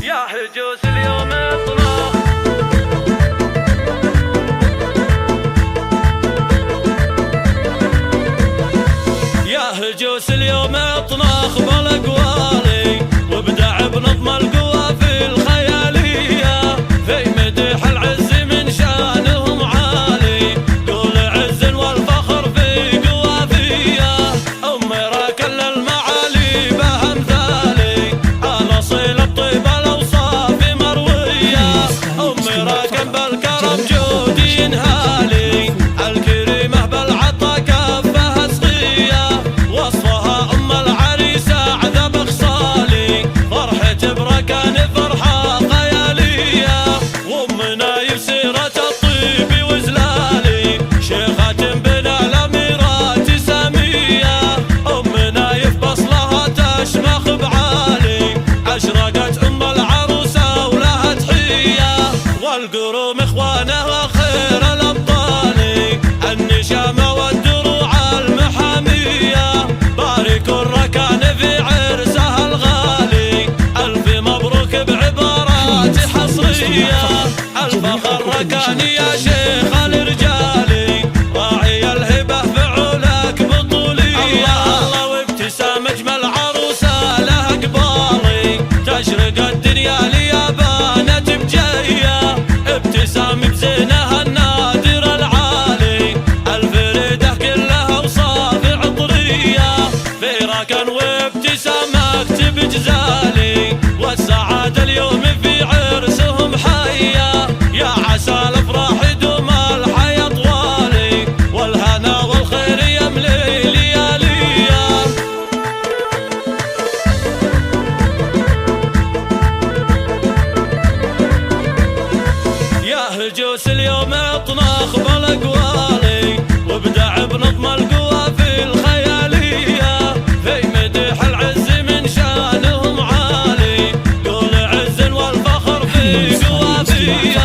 يا هجوس اليوم اطلق يا هجوس اليوم اطنخ بالاقوالي وابدع بنظم القوى في الخياليه في مدح العز من شانهم عالي قول عز والفخر في قوافيه امرا كل المعالي بامثالي الاصيل الطيب الاوصاف مرويه امرا كم بالكرم جودي ينهالي الكريمه بالعطا كفها سقيه وصفها ام العريسه عذب خصالي فرحة بركان فرحه خياليه وامنا يسيره الطيب وزلالي شيخة بنا الاميرات ساميه امنا يفبصلها تشمخ بعالي اشرقت ام العروسه ولها تحيه والقروم اخوانها خير الابطال النشامه والدروع المحاميه باركوا الركان في عرسها الغالي الف مبروك بعبارات حصريه الفخر ركاني يا شيخ الرجالي راعي الهبه فعولك بطوليه الله وابتسام اجمل عروسه لها قبالي تشرق الدنيا لي بانت بجيه ابتسام بزينها النادر العالي الفريده كلها اوصاف عطريه في ركن وابتسام اكتب جزالي والسعاده اليوم في عرسهم حيه يا عسى الافراح يدوم الحياه طوالي والهنا والخير يملي لياليه يا هجوس اليوم اطنخ بالاقوالي وابدع بنظم القوى في الخياليه في مدح العز من شانهم عالي قول عز والفخر في قوافيه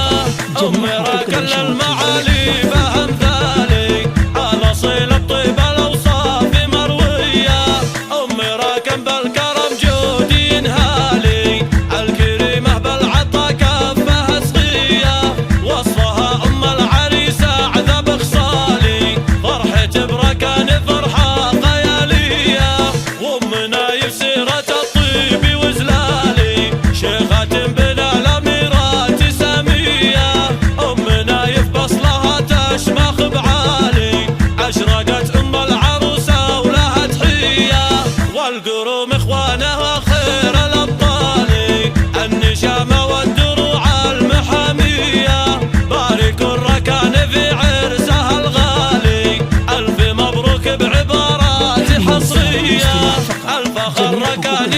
امرا كل المعالي بامثالي الاصيل الطيب الاوصاف مرويه امرا كم بالكرم جودي ينهالي الكريمه بالعطا كفها سقيه وصفها ام العريسه عذب خصالي فرحة بركان فرحه خياليه وامنا يسيره الطيب وزلالي شيخة بنا الاميرات ساميه امنا يفبصلها تشمخ بعالي اشرقت ام العروسه ولها تحيه والقروم اخوانها خير الابطال النشامه والدروع المحاميه باركوا الركان في عرسها الغالي الف مبروك بعبارات حصريه الفخر ركان